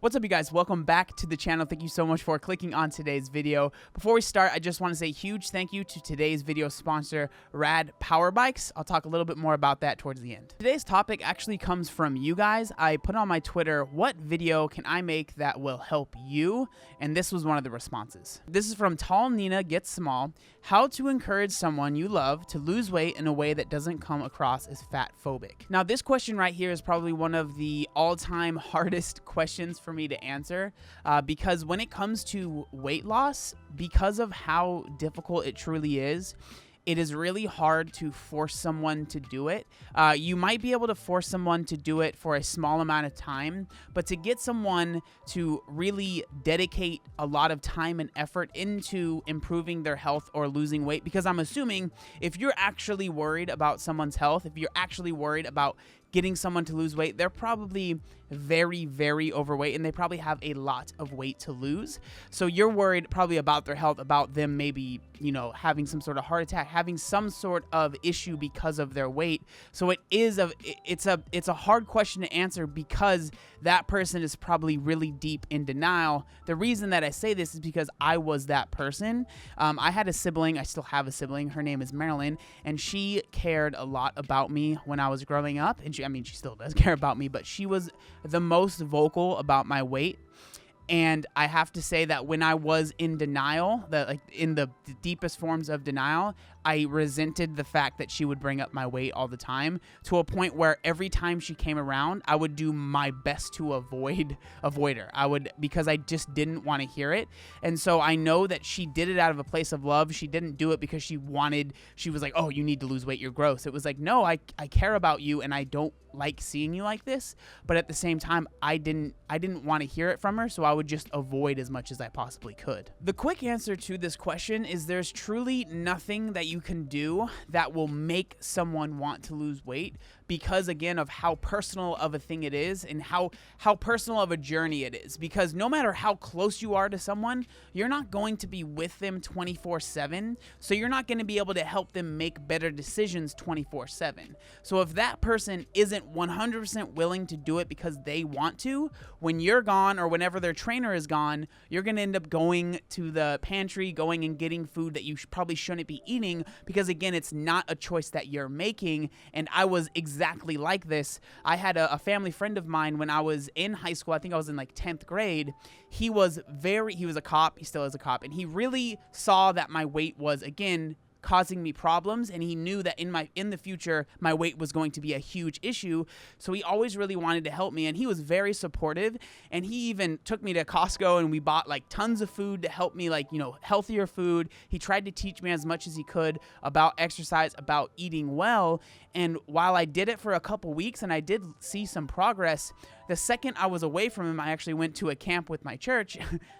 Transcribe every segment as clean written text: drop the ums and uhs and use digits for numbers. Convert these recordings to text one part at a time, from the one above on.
What's up, you guys? Welcome back to the channel. Thank you so much for clicking on today's video. Before we start, I just want to say a huge thank you to today's video sponsor, Rad Power Bikes. I'll talk a little bit more about that towards the end. Today's topic actually comes from you guys. I put on my Twitter, what video can I make that will help you? And this was one of the responses. This is from Tall Nina Gets Small. How to encourage someone you love to lose weight in a way that doesn't come across as fat phobic. Now, this question right here is probably one of the all-time hardest questions for me to answer because when it comes to weight loss, because of how difficult it truly is, it is really hard to force someone to do it. You might be able to force someone to do it for a small amount of time, but to get someone to really dedicate a lot of time and effort into improving their health or losing weight, because I'm assuming if you're actually worried about someone's health, if you're actually worried about getting someone to lose weight, they're probably very, very overweight and they probably have a lot of weight to lose. So you're worried probably about their health, about them maybe, having some sort of heart attack, having some sort of issue because of their weight. So it's a hard question to answer because that person is probably really deep in denial. The reason that I say this is because I was that person. I had a sibling. I still have a sibling. Her name is Marilyn, and she cared a lot about me when I was growing up. And she still does care about me, but she was the most vocal about my weight. And I have to say that when I was in denial, in the deepest forms of denial, I resented the fact that she would bring up my weight all the time, to a point where every time she came around, I would do my best to avoid her. Because I just didn't want to hear it. And so I know that she did it out of a place of love. She didn't do it because she was like, oh, you need to lose weight, you're gross. It was like, no, I care about you and I don't like seeing you like this. But at the same time, I didn't want to hear it from her, so I would just avoid as much as I possibly could. The quick answer to this question is there's truly nothing that you can do that will make someone want to lose weight, because again of how personal of a thing it is and how personal of a journey it is. Because no matter how close you are to someone, you're not going to be with them 24/7, so you're not going to be able to help them make better decisions 24/7. So if that person isn't 100% willing to do it because they want to, when you're gone or whenever their trainer is gone, you're going to end up going to the pantry, going and getting food that you probably shouldn't be eating, because again, it's not a choice that you're making. And I was exactly like this. I had a family friend of mine when I was in high school. I think I was in like 10th grade. He was a cop. He still is a cop. And he really saw that my weight was, again, causing me problems, and he knew that in the future my weight was going to be a huge issue. So he always really wanted to help me, and he was very supportive. And he even took me to Costco and we bought like tons of food to help me, healthier food. He tried to teach me as much as he could about exercise, about eating well. And while I did it for a couple weeks and I did see some progress, the second I was away from him, I actually went to a camp with my church.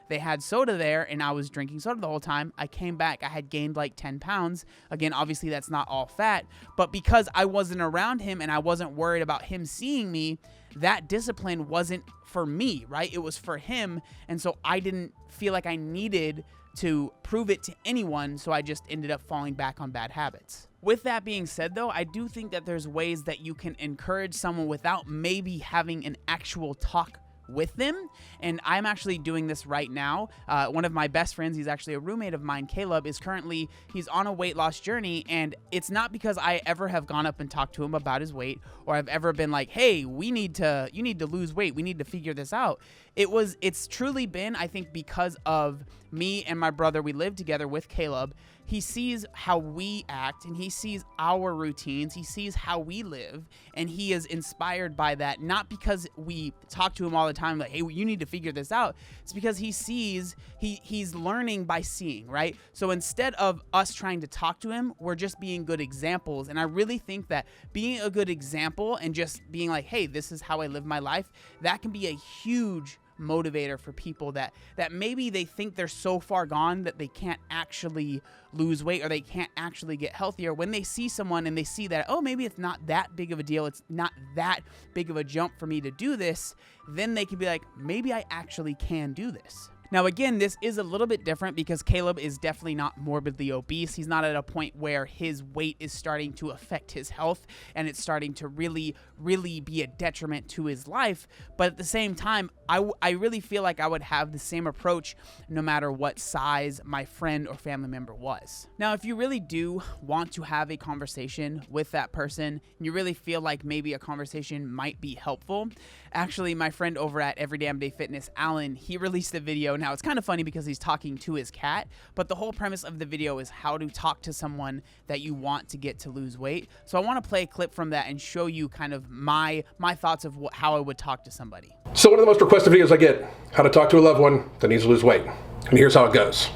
They had soda there and I was drinking soda the whole time. I came back, I had gained like 10 pounds. Again, obviously that's not all fat, but because I wasn't around him and I wasn't worried about him seeing me, that discipline wasn't for me, right? It was for him. And so I didn't feel like I needed to prove it to anyone, so I just ended up falling back on bad habits. With that being said, though, I do think that there's ways that you can encourage someone without maybe having an actual talk with them. And I'm actually doing this right now. One of my best friends, he's actually a roommate of mine, Caleb, he's on a weight loss journey. And it's not because I ever have gone up and talked to him about his weight, or I've ever been like, hey, you need to lose weight. We need to figure this out. It's truly been, I think, because of me and my brother. We live together with Caleb. He sees how we act and he sees our routines. He sees how we live, and he is inspired by that. Not because we talk to him all the time like, hey, you need to figure this out. It's because he sees, he's learning by seeing, right? So instead of us trying to talk to him, we're just being good examples. And I really think that being a good example and just being like, hey, this is how I live my life, that can be a huge motivator for people that maybe they think they're so far gone that they can't actually lose weight or they can't actually get healthier. When they see someone and they see that, oh, maybe it's not that big of a deal, it's not that big of a jump for me to do this, then they can be like, maybe I actually can do this. Now, again, this is a little bit different because Caleb is definitely not morbidly obese. He's not at a point where his weight is starting to affect his health and it's starting to really be a detriment to his life. But at the same time, I really feel like I would have the same approach no matter what size my friend or family member was. Now, if you really do want to have a conversation with that person and you really feel like maybe a conversation might be helpful, actually, my friend over at Every Damn Day Fitness, Alan, he released a video. Now, it's kind of funny because he's talking to his cat, but the whole premise of the video is how to talk to someone that you want to get to lose weight. So I want to play a clip from that and show you kind of my thoughts of how I would talk to somebody. So one of the most requested videos I get, how to talk to a loved one that needs to lose weight. And here's how it goes.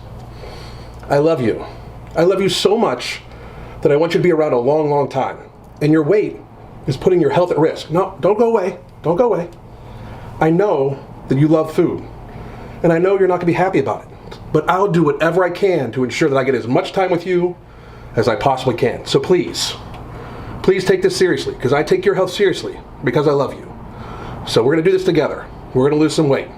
I love you. I love you so much that I want you to be around a long time. And your weight is putting your health at risk. No, don't go away. Don't go away. I know that you love food. And I know you're not going to be happy about it. But I'll do whatever I can to ensure that I get as much time with you as I possibly can. So please take this seriously, because I take your health seriously because I love you. So we're going to do this together. We're going to lose some weight.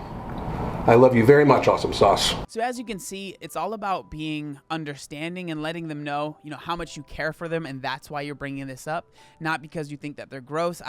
I love you very much, Awesome Sauce. So as you can see, it's all about being understanding and letting them know, how much you care for them, and that's why you're bringing this up, not because you think that they're gross.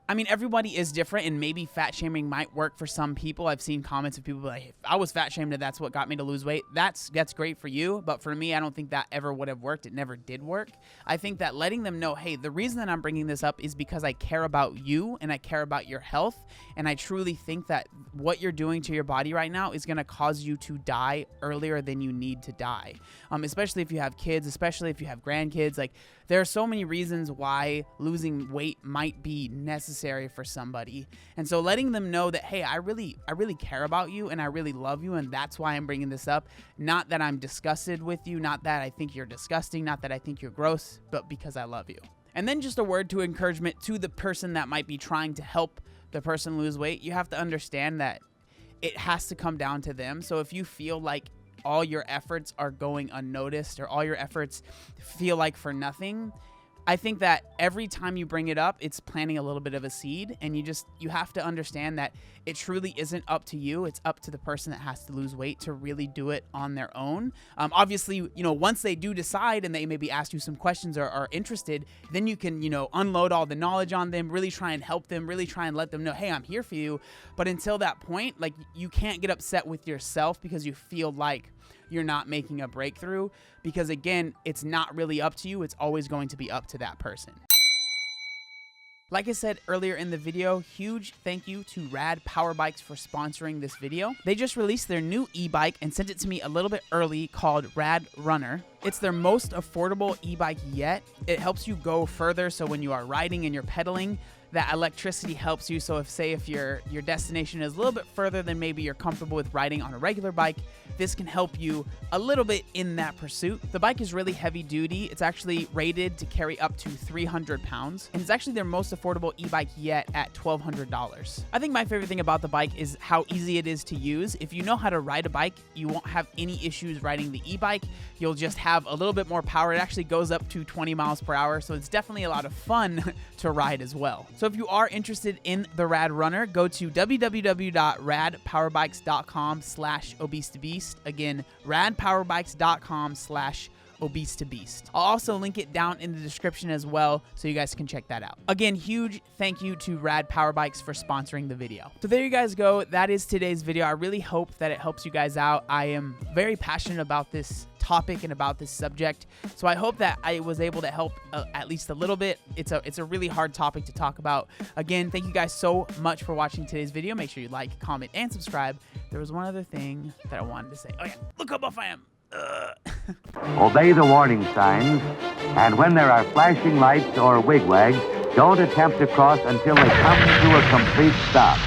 I mean, everybody is different, and maybe fat shaming might work for some people. I've seen comments of people like, if I was fat shamed and that's what got me to lose weight, that's great for you. But for me, I don't think that ever would have worked. It never did work. I think that letting them know, hey, the reason that I'm bringing this up is because I care about you and I care about your health. And I truly think that what you're doing to your body right now is going to cause you to die earlier than you need to die. Especially if you have kids, especially if you have grandkids. Like, there are so many reasons why losing weight might be necessary for somebody. And so letting them know that, hey, I really care about you and I really love you, and that's why I'm bringing this up. Not that I'm disgusted with you, not that I think you're disgusting, not that I think you're gross, but because I love you. And then just a word to encouragement to the person that might be trying to help the person lose weight. You have to understand that it has to come down to them. So if you feel like all your efforts are going unnoticed or all your efforts feel like for nothing, I think that every time you bring it up, it's planting a little bit of a seed, and you have to understand that it truly isn't up to you. It's up to the person that has to lose weight to really do it on their own. Obviously, once they do decide and they maybe ask you some questions or are interested, then you can, unload all the knowledge on them, really try and help them, really try and let them know, hey, I'm here for you. But until that point, like, you can't get upset with yourself because you feel like you're not making a breakthrough, because again, it's not really up to you. It's always going to be up to that person. Like I said earlier in the video, huge thank you to Rad Power Bikes for sponsoring this video. They just released their new e-bike and sent it to me a little bit early, called Rad Runner. It's their most affordable e-bike yet. It helps you go further, so when you are riding and you're pedaling, that electricity helps you. So if your destination is a little bit further than maybe you're comfortable with riding on a regular bike, this can help you a little bit in that pursuit. The bike is really heavy duty. It's actually rated to carry up to 300 pounds, and it's actually their most affordable e-bike yet at $1,200. I think my favorite thing about the bike is how easy it is to use. If you know how to ride a bike, you won't have any issues riding the e-bike. You'll just have a little bit more power. It actually goes up to 20 miles per hour, so it's definitely a lot of fun to ride as well. So if you are interested in the Rad Runner, go to www.radpowerbikes.com/obese2beast. Again, radpowerbikes.com/obese2beast. I'll also link it down in the description as well, so you guys can check that out. Again, huge thank you to Rad Power Bikes for sponsoring the video. So there you guys go. That is today's video. I really hope that it helps you guys out. I am very passionate about this topic and about this subject, so I hope that I was able to help at least a little bit. It's a really hard topic to talk about. Again, thank you guys so much for watching today's video. Make sure you like, comment, and subscribe. There was one other thing that I wanted to say. Oh yeah, look how buff I am. Obey the warning signs, and when there are flashing lights or wigwags, don't attempt to cross until they come to a complete stop.